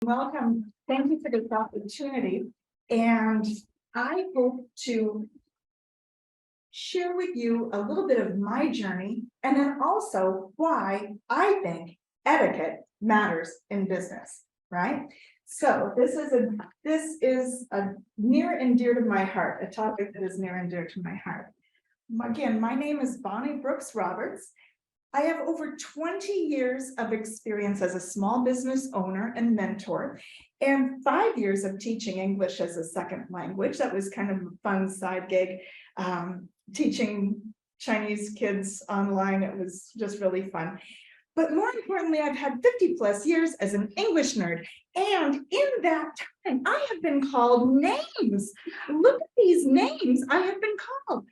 welcome. Thank you for this opportunity. And I hope to share with you a little bit of my journey and then also why I think etiquette matters in business, right? So this is a near and dear to my heart, a topic that is near and dear to my heart. Again, my name is Bonnie Brooks Roberts. I have over 20 years of experience as a small business owner and mentor, and 5 years of teaching English as a second language. That was kind of a fun side gig, teaching Chinese kids online. It was just really fun. But more importantly, I've had 50 plus years as an English nerd. And in that time, I have been called names. Look at these names I have been called.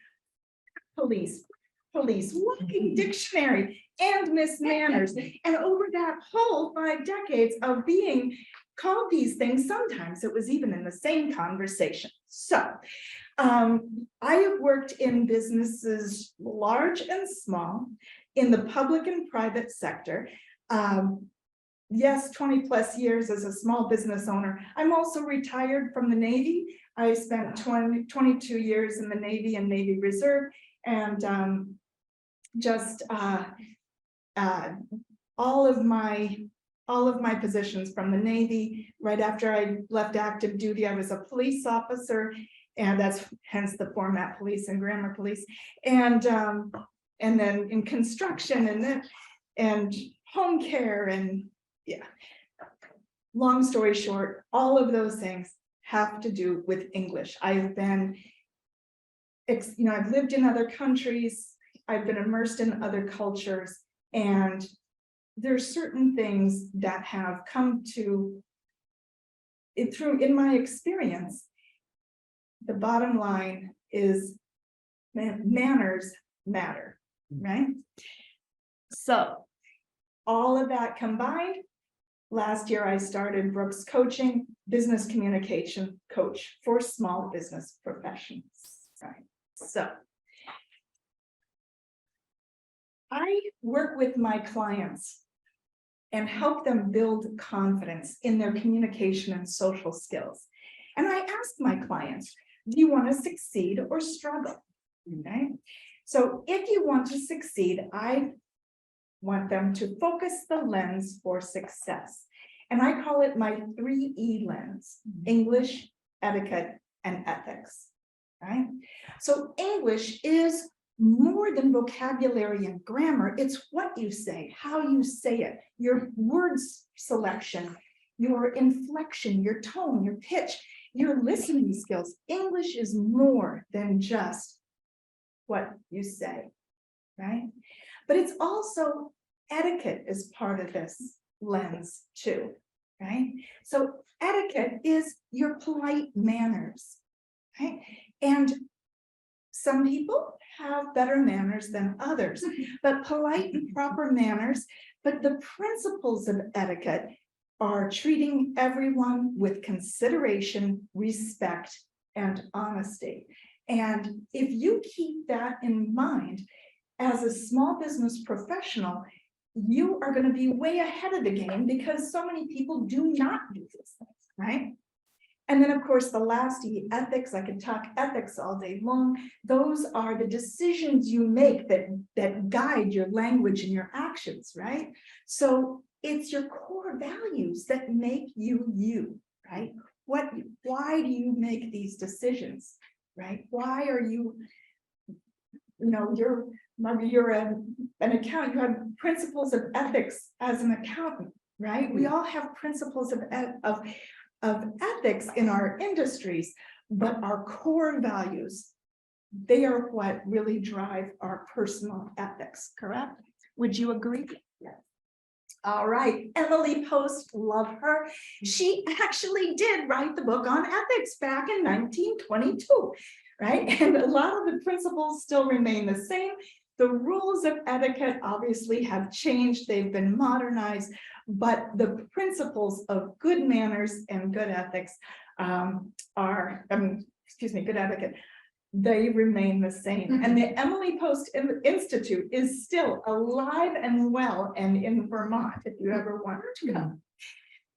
Police, walking dictionary, and Miss Manners. And over that whole 5 decades of being called these things, sometimes it was even in the same conversation. So I have worked in businesses large and small, in the public and private sector. Yes, 20 plus years as a small business owner. I'm also retired from the Navy. I spent 22 years in the Navy and Navy Reserve, and all of my positions from the Navy. Right after I left active duty, I was a police officer, and that's hence the format police and grammar police, and then in construction and home care, and yeah. Long story short, all of those things have to do with English. I've been, I've lived in other countries. I've been immersed in other cultures, and there's certain things that have come to it through in my experience. The bottom line is manners matter, right? So all of that combined, last year I started Brooks Coaching, business communication coach for small business professionals, right? So I work with my clients and help them build confidence in their communication and social skills. And I ask my clients, do you want to succeed or struggle? Okay. So if you want to succeed, I want them to focus the lens for success. And I call it my 3E lens: English, etiquette, and ethics. Right? So English is more than vocabulary and grammar. It's what you say, how you say it, your words selection, your inflection, your tone, your pitch, your listening skills. English is more than just what you say, right? But it's also etiquette is part of this lens too, right? So etiquette is your polite manners, right? And some people have better manners than others, but polite and proper manners. But the principles of etiquette are treating everyone with consideration, respect, and honesty. And if you keep that in mind, as a small business professional, you are going to be way ahead of the game, because so many people do not do these things, right? And then, of course, the last E, ethics. I could talk ethics all day long. Those are the decisions you make that guide your language and your actions, right? So it's your core values that make you you, right? Why do you make these decisions, right? Why are you, you're an accountant, you have principles of ethics as an accountant, right? We all have principles of ethics in our industries, but our core values, they are what really drive our personal ethics, correct? Would you agree? Yes. All right, Emily Post, love her. She actually did write the book on ethics back in 1922, right? And a lot of the principles still remain the same. The rules of etiquette obviously have changed, they've been modernized, but the principles of good manners and good ethics good etiquette, they remain the same. And the Emily Post Institute is still alive and well and in Vermont, if you ever want to come.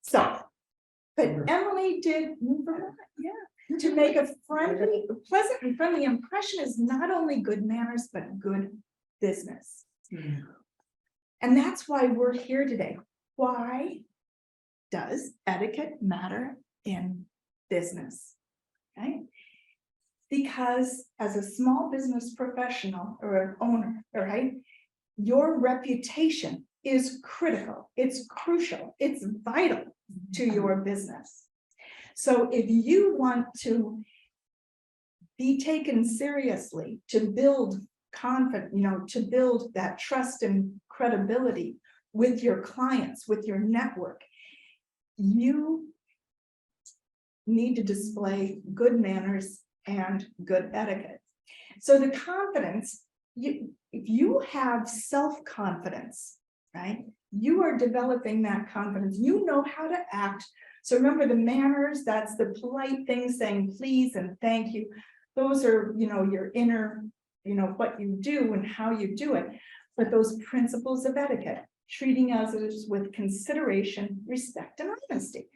So But Emily did, to make a friendly, pleasant and friendly impression is not only good manners, but good business. And that's why we're here today. Why does etiquette matter in business? Okay. Because as a small business professional or an owner, all right, your reputation is critical, it's crucial, it's vital to your business. So if you want to be taken seriously, to build confidence, to build that trust and credibility with your clients, with your network, you need to display good manners and good etiquette. So the confidence, if you have self-confidence, right? You are developing that confidence. You know how to act. So remember the manners, that's the polite things, saying please and thank you. Those are, your inner, what you do and how you do it. But those principles of etiquette, treating others with consideration, respect, and honesty.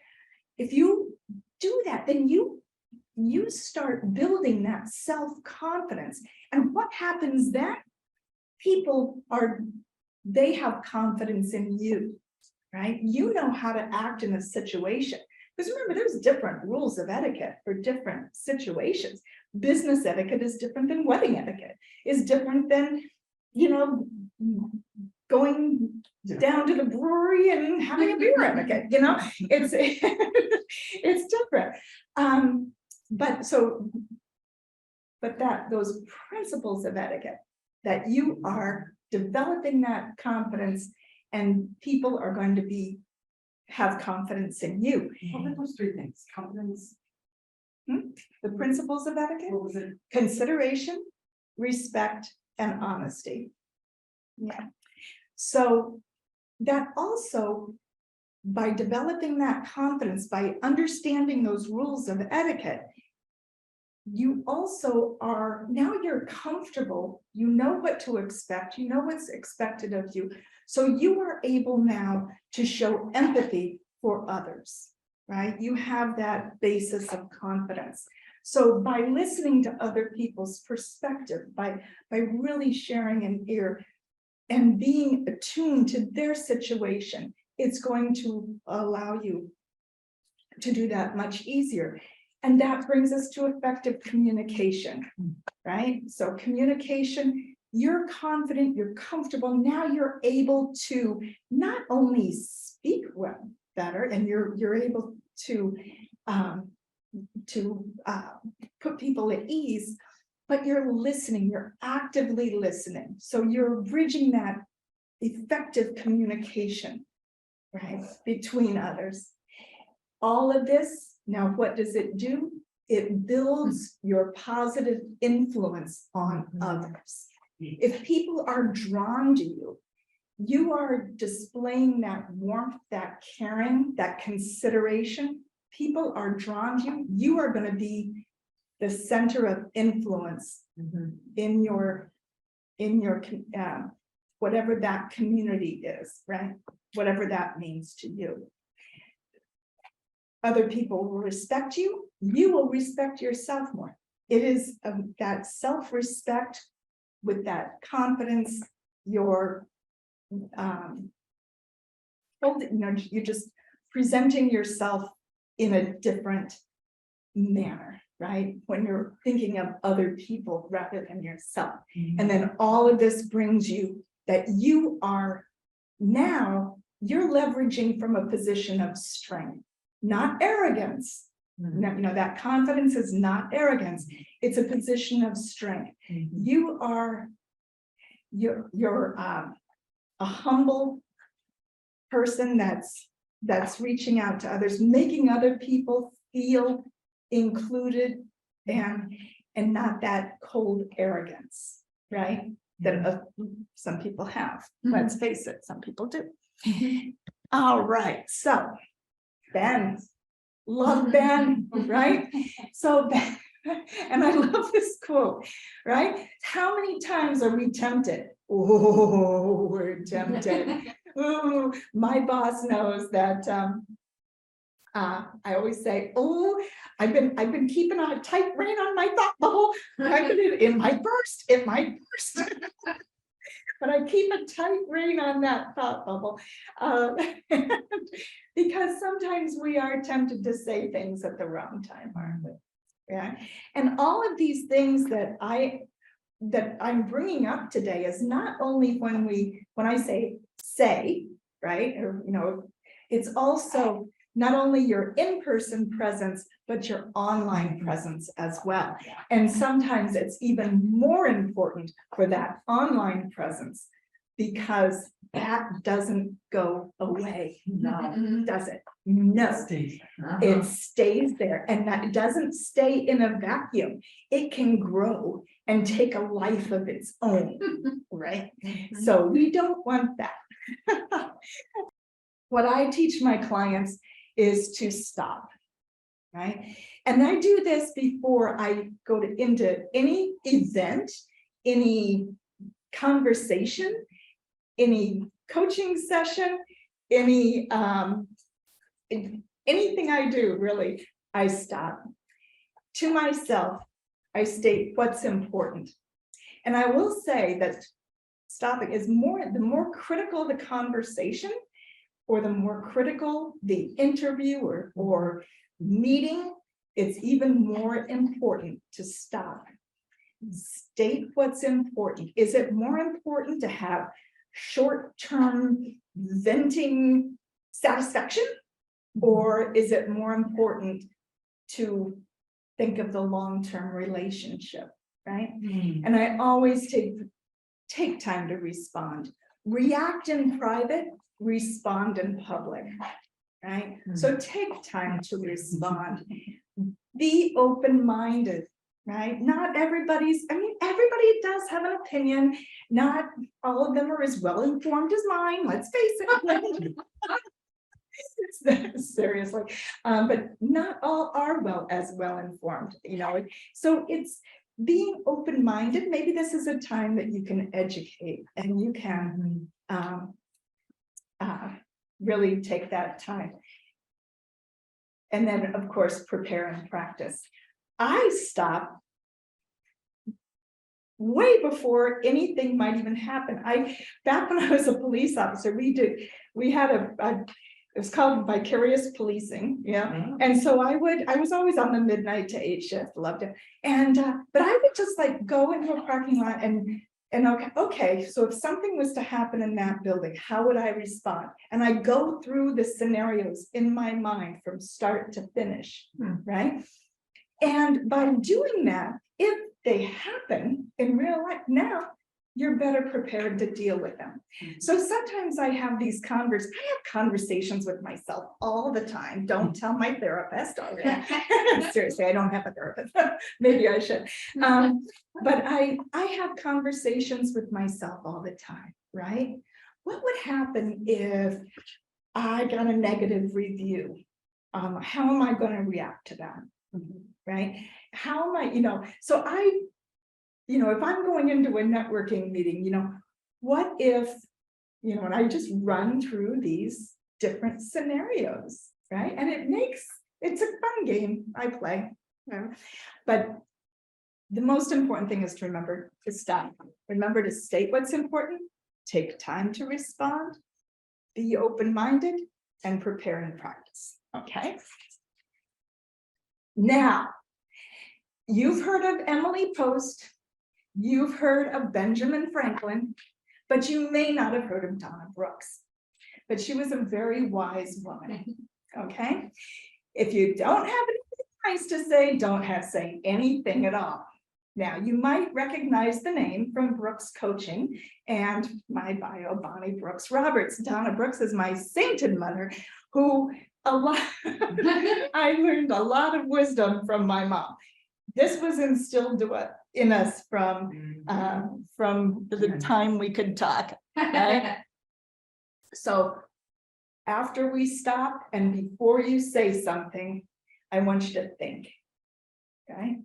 If you do that, then you start building that self-confidence. And what happens then? They have confidence in you, right? You know how to act in a situation. Because remember, there's different rules of etiquette for different situations. Business etiquette is different than wedding etiquette, is different than, going down to the brewery and having a beer etiquette, it's it's different. But those principles of etiquette, that you are developing that confidence and people are going to have confidence in you. What were those three things? Confidence? The principles of etiquette? What was it? Consideration, respect, and honesty. Yeah. So that also, by developing that confidence, by understanding those rules of etiquette, you also now you're comfortable, you know what to expect, you know what's expected of you. So you are able now to show empathy for others, right? You have that basis of confidence. So by listening to other people's perspective, by really sharing an ear and being attuned to their situation, it's going to allow you to do that much easier. And that brings us to effective communication, right? So communication, you're confident, you're comfortable. Now you're able to not only speak well, better, and you're able to put people at ease, but you're listening, you're actively listening. So you're bridging that effective communication, right, between others. All of this, now what does it do? It builds your positive influence on others. If people are drawn to you, you are displaying that warmth, that caring, that consideration. People are drawn to you. You are going to be the center of influence in your whatever that community is, right? Whatever that means to you. Other people will respect you. You will respect yourself more. It is that self-respect with that confidence. You're just presenting yourself in a different manner, right? When you're thinking of other people rather than yourself. And then all of this brings you that you are now, you're leveraging from a position of strength, not arrogance. That confidence is not arrogance. It's a position of strength. You are, you're a humble person that's reaching out to others, making other people feel included, and not that cold arrogance, right? That some people have. Let's face it, some people do. All right, so Ben, love Ben, right? So Ben, and I love this quote, right? How many times are we tempted? Oh, we're tempted. Ooh, my boss knows that I always say, oh, I've been keeping a tight rein on my thought bubble. It might burst, it might burst. But I keep a tight rein on that thought bubble. Because sometimes we are tempted to say things at the wrong time, aren't we? Yeah. And all of these things that I'm bringing up today is not only when I say, right, or it's also not only your in-person presence, but your online presence as well. And sometimes it's even more important for that online presence because that doesn't go away. No. Does it? No. It stays there, and that it doesn't stay in a vacuum. It can grow and take a life of its own, right? So we don't want that. What I teach my clients is to stop, right? And I do this before I go into any event, any conversation, any coaching session, anything I do, really, I stop. To myself, I state what's important. And I will say that stopping is the more critical the conversation, or the more critical the interview or meeting, it's even more important to stop. State what's important. Is it more important to have short-term venting satisfaction? Or is it more important to think of the long-term relationship, right? And I always take time to respond. React in private, respond in public, right? So take time to respond. Be open-minded, right? Not everybody does have an opinion. Not all of them are as well-informed as mine, let's face it. Seriously, but not all are as well-informed, so it's being open-minded. Maybe this is a time that you can educate and you can really take that time. And then, of course, prepare and practice. I stop way before anything might even happen. Back when I was a police officer, we had it was called vicarious policing, and so I was always on the midnight to 8 shift, loved it. And but I would just like go into a parking lot and okay, so if something was to happen in that building, how would I respond? And I go through the scenarios in my mind from start to finish, right? And by doing that, if they happen in real life, now you're better prepared to deal with them. So sometimes I have conversations with myself all the time. Don't tell my therapist. Seriously, I don't have a therapist. Maybe I should. But I have conversations with myself all the time, right? What would happen if I got a negative review? How am I going to react to that? Right? How am I, so if I'm going into a networking meeting, what if, and I just run through these different scenarios, right? And it's a fun game I play, but the most important thing is to remember to stop. Remember to state what's important, take time to respond, be open-minded, and prepare and practice, okay? Now, you've heard of Emily Post, you've heard of Benjamin Franklin, but you may not have heard of Donna Brooks. But she was a very wise woman, okay? If you don't have anything nice to say, don't say anything at all. Now, you might recognize the name from Brooks Coaching and my bio, Bonnie Brooks Roberts. Donna Brooks is my sainted mother, who I learned a lot of wisdom from my mom. This was instilled in us from the time we could talk. Right? So after we stop and before you say something, I want you to think. Okay.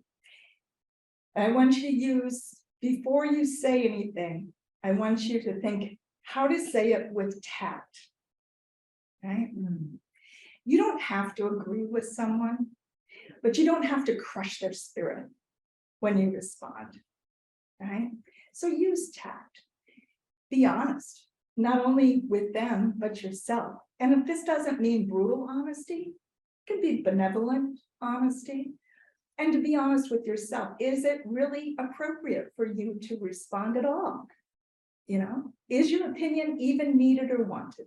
I want you to use, before you say anything, I want you to think how to say it with tact. Right? You don't have to agree with someone, but you don't have to crush their spirit when you respond, right? So use tact. Be honest, not only with them, but yourself. And if this doesn't mean brutal honesty, it can be benevolent honesty. And to be honest with yourself, is it really appropriate for you to respond at all? You know, is your opinion even needed or wanted?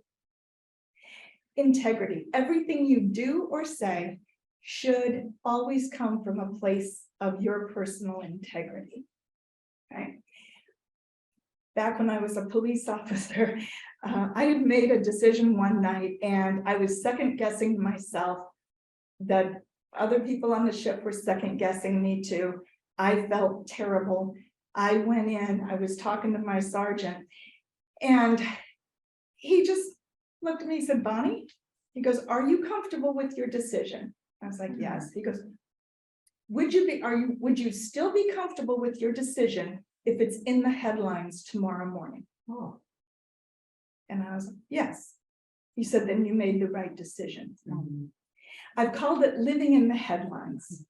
Integrity. Everything you do or say should always come from a place of your personal integrity. Okay. Back when I was a police officer, I had made a decision one night and I was second guessing myself, that other people on the ship were second guessing me too. I felt terrible. I went in, I was talking to my sergeant, and he just looked at me and said, Bonnie, he goes, are you comfortable with your decision? I was like, yes. He goes, would you still be comfortable with your decision if it's in the headlines tomorrow morning? Oh. And I was like, yes. He said, then you made the right decision. Mhm. I've called it living in the headlines.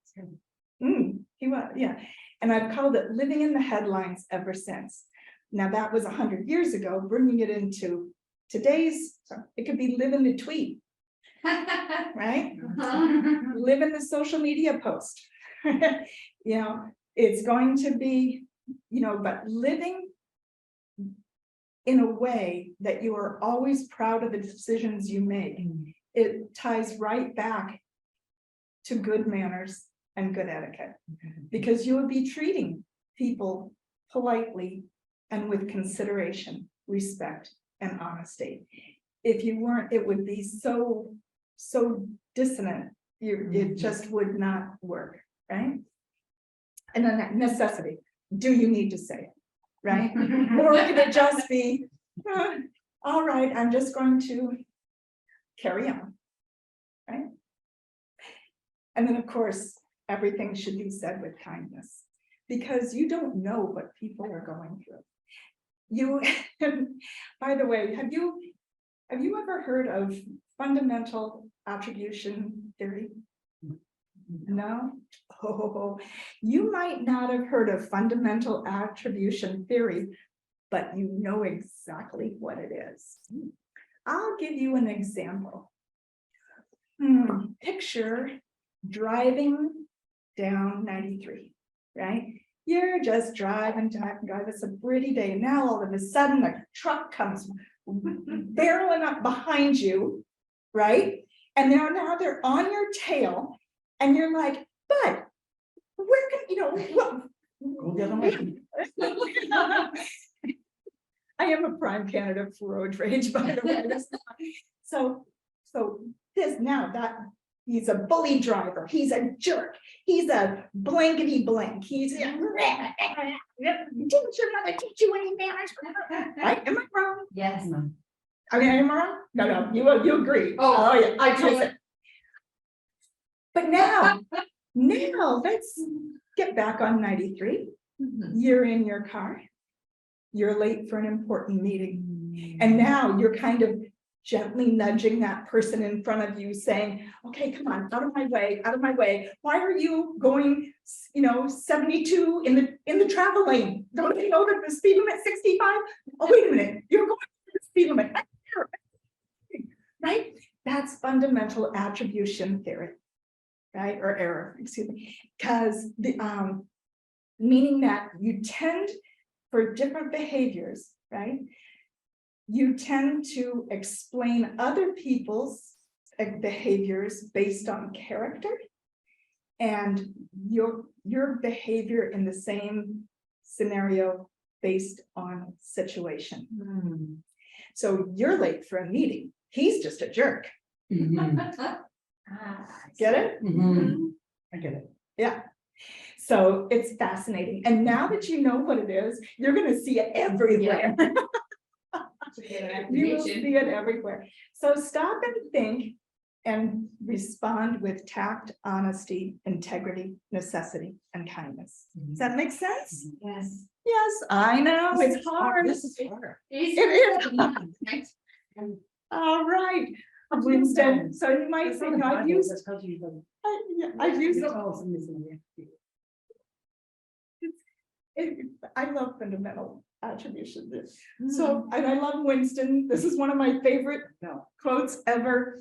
He was, yeah. And I've called it living in the headlines ever since. Now that was 100 years ago, bringing it into today's, it could be live in the tweet, right? Live in the social media post. You know, it's going to be, you know, but living in a way that you are always proud of the decisions you make. It ties right back to good manners and good etiquette, because you would be treating people politely and with consideration, respect, and honesty. If you weren't, it would be so dissonant. It just would not work, right? And then that necessity. Do you need to say it, right? Or could it just be, all right, I'm just going to carry on, right? And then, of course, everything should be said with kindness, because you don't know what people are going through. You, by the way, have you ever heard of fundamental attribution theory? No? Oh, you might not have heard of fundamental attribution theory, but you know exactly what it is. I'll give you an example. Picture driving down 93, right? You're just driving. It's a pretty day. Now all of a sudden a truck comes barreling up behind you, right? And now they're on your tail, and you're like, but where can, you know, what? Go the other way. I am a prime candidate for road rage, by the way. So this now that he's a bully driver, he's a jerk, he's a blankety blank, he's didn't your mother teach you any manners? Right? Am I wrong? Yes. I mean, am I wrong? No, you agree. Oh, yeah, I do. But now let's get back on 93. You're in your car. You're late for an important meeting. And now you're kind of gently nudging that person in front of you saying, okay, come on, out of my way. Why are you going, 72 in the travel lane? Don't you know that the speed limit 65? Oh, wait a minute, you're going to the speed limit. Right? That's fundamental attribution theory, right? Or error, excuse me. Because the meaning that you tend, for different behaviors, right? You tend to explain other people's behaviors based on character, and your behavior in the same scenario based on situation. So you're late for a meeting. He's just a jerk. Get it? I get it. Yeah. So it's fascinating. And now that you know what it is, you're going to see it everywhere. You will see it everywhere. So stop and think and respond with tact, honesty, integrity, necessity, and kindness. Does that make sense? Yes. Yes, I know. It's hard. This is hard. It is. All right. Winston, so you might It's say, not a no, I've Bible, used, that tells you the- I've used it's all somebody's in there. I love fundamental attribution. So, and I love Winston. This is one of my favorite quotes ever.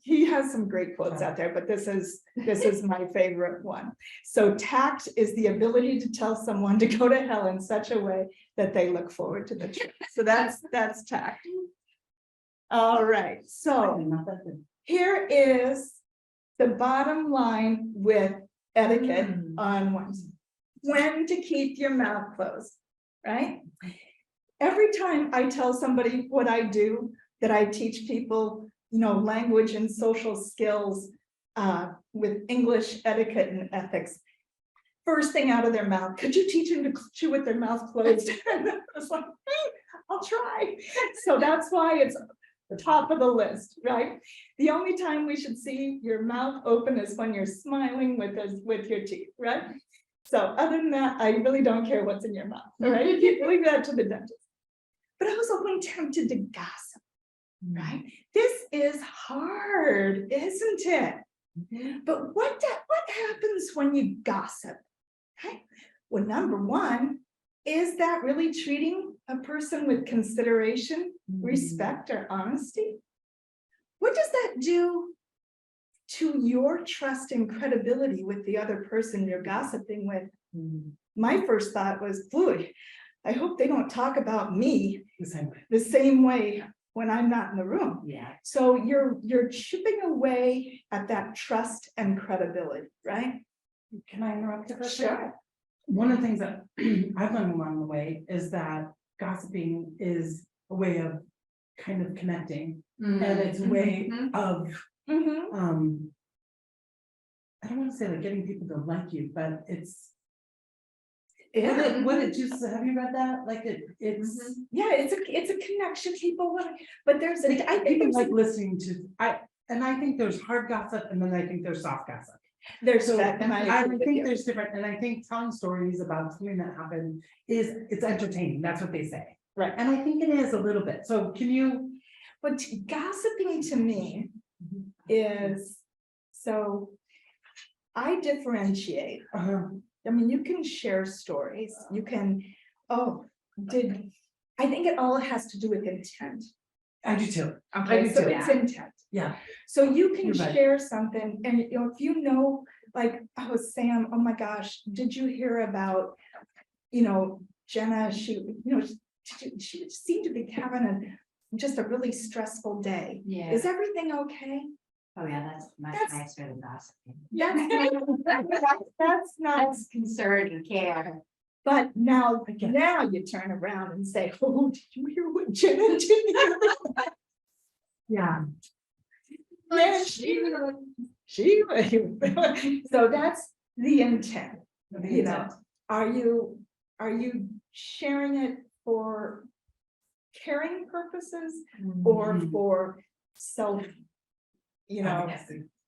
He has some great quotes out there, but this is my favorite one. So tact is the ability to tell someone to go to hell in such a way that they look forward to the trip. So that's tact. All right, so Not that good. here is the bottom line with etiquette on ones. When to keep your mouth closed, right? Every time I tell somebody what I do, that I teach people, language and social skills with English etiquette and ethics, first thing out of their mouth, could you teach them to chew with their mouth closed? And I was like, I'll try. So that's why it's the top of the list, right? The only time we should see your mouth open is when you're smiling with your teeth, right? So other than that, I really don't care what's in your mouth, all right? Leave that to the dentist. But I was often tempted to gossip, right? This is hard, isn't it? But what happens when you gossip? Okay. Well, number one, is that really treating a person with consideration, respect, or honesty? What does that do to your trust and credibility with the other person you're gossiping with? My first thought was, boy, I hope they don't talk about me the same way when I'm not in the room. Yeah. So you're chipping away at that trust and credibility, right? Can I interrupt you for a Sure. second? One of the things that I've learned along the way is that gossiping is a way of kind of connecting, and it's a way of I don't want to say like getting people to like you, but it's what it just, have you read that? Like it's yeah, it's a connection people want, but there's I think people there's like listening to I think there's hard gossip, and then I think there's soft gossip. there's So that, and I agree with think you. there's different, and I think telling stories about something that happened it's entertaining. That's what they say. Right. And I think it is a little bit. So can you? But gossiping to me is, so I differentiate. I mean, you can share stories, you can, I think it all has to do with intent. I do too. Okay, so it's intent. Yeah. So you can You're right. share something, and if you know, like, oh, Sam, oh my gosh, did you hear about, Jenna, she seemed to be having just a really stressful day. Yeah. Is everything okay? Oh, yeah, that's much That's- nicer than gossiping. That's not, That's concern and care. but now you turn around and say, oh, did you hear what Jenna did? Yeah. Man, she, so that's the intent, are you sharing it for caring purposes or for self,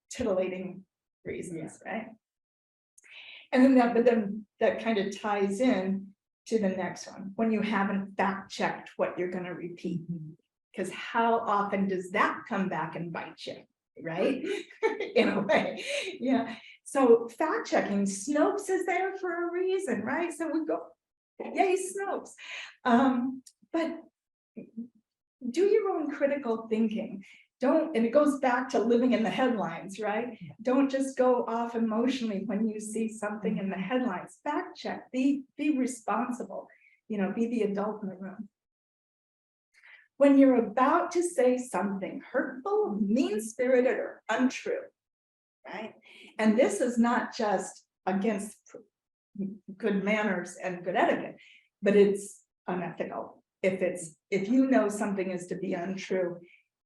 titillating reasons, right? And then that kind of ties in to the next one, when you haven't fact checked what you're going to repeat. Because how often does that come back and bite you, right? In a way, yeah. So fact checking, Snopes is there for a reason, right? So we go, yay, Snopes. But do your own critical thinking. Don't, and it goes back to living in the headlines, right? Don't just go off emotionally when you see something in the headlines. Fact check, be responsible, be the adult in the room. When you're about to say something hurtful, mean-spirited, or untrue, right? And this is not just against good manners and good etiquette, but it's unethical. If you know something is to be untrue,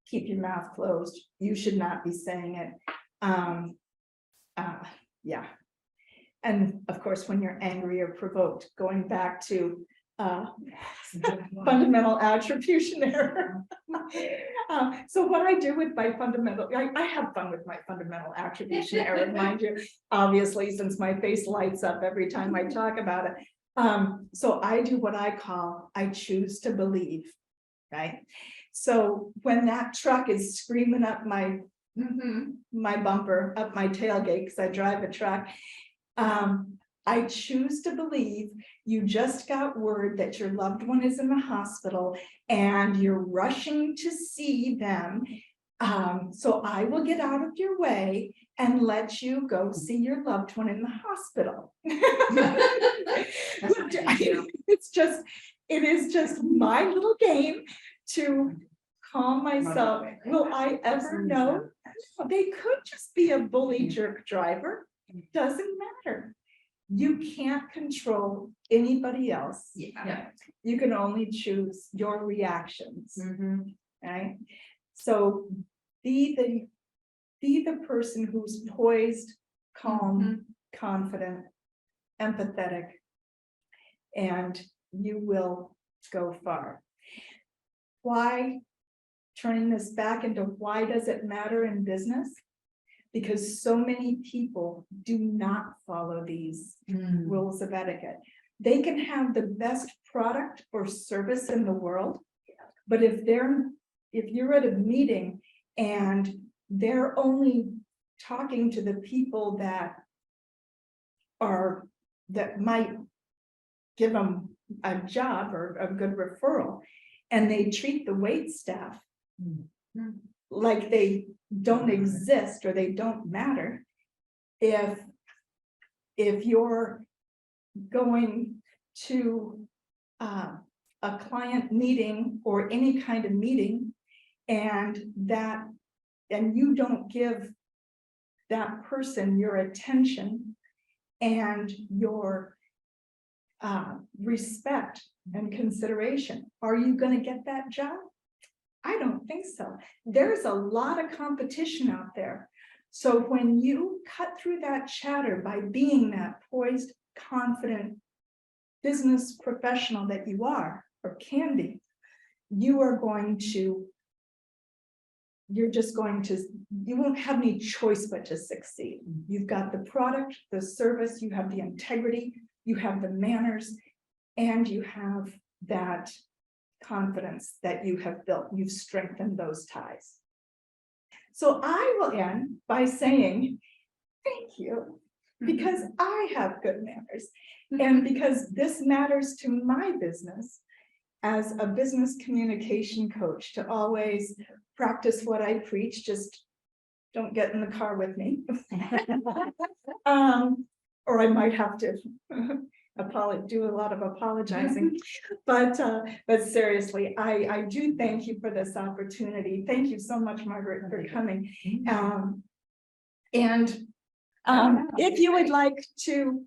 keep your mouth closed. You should not be saying it. Yeah. And of course, when you're angry or provoked, going back to fundamental attribution error. So what I do with my fundamental, I have fun with my fundamental attribution error, mind you, obviously, since my face lights up every time I talk about it. So I do what I call, I choose to believe. right? So when that truck is screaming up my bumper, up my tailgate, because I drive a truck, I choose to believe you just got word that your loved one is in the hospital and you're rushing to see them. So I will get out of your way and let you go see your loved one in the hospital. It is just my little game to calm myself. Will I ever know? They could just be a bully jerk driver. Doesn't matter. You can't control anybody else. Yeah. You can only choose your reactions, right? So be the person who's poised, calm, confident, empathetic, and you will go far. Why, turning this back into why does it matter in business? Because so many people do not follow these rules of etiquette. They can have the best product or service in the world, but if you're at a meeting and they're only talking to the people that might give them a job or a good referral, and they treat the wait staff like they don't exist or they don't matter. If you're going to a client meeting or any kind of meeting and you don't give that person your attention and your respect and consideration, are you going to get that job? I don't think so. There's a lot of competition out there. So when you cut through that chatter by being that poised, confident business professional that you are or can be, you won't have any choice but to succeed. You've got the product, the service, you have the integrity, you have the manners, and you have that confidence that you have built. You've strengthened those ties. So I will end by saying thank you, because I have good manners and because this matters to my business as a business communication coach, to always practice what I preach. Just don't get in the car with me. Or I might have to do a lot of apologizing, but seriously, I do thank you for this opportunity. Thank you so much, Margaret, for coming. If you would like to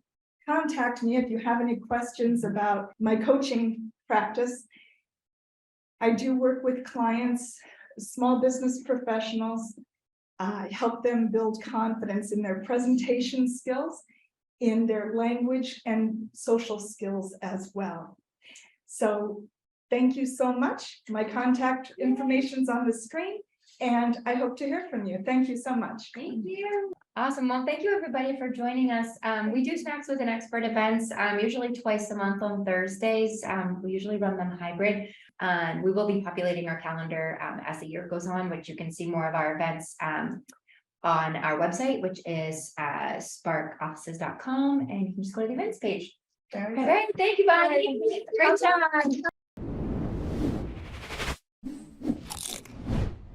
contact me, if you have any questions about my coaching practice, I do work with clients, small business professionals. I help them build confidence in their presentation skills, in their language and social skills as well. So thank you so much. My contact information's on the screen, and I hope to hear from you. Thank you so much. Thank you. Awesome. Well, thank you everybody for joining us. We do Snacks with an Expert events, usually twice a month on Thursdays. We usually run them hybrid. We will be populating our calendar as the year goes on, which you can see more of our events on our website, which is sparkoffices.com, and you can just go to the events page. Okay, thank you, Bonnie. Great job.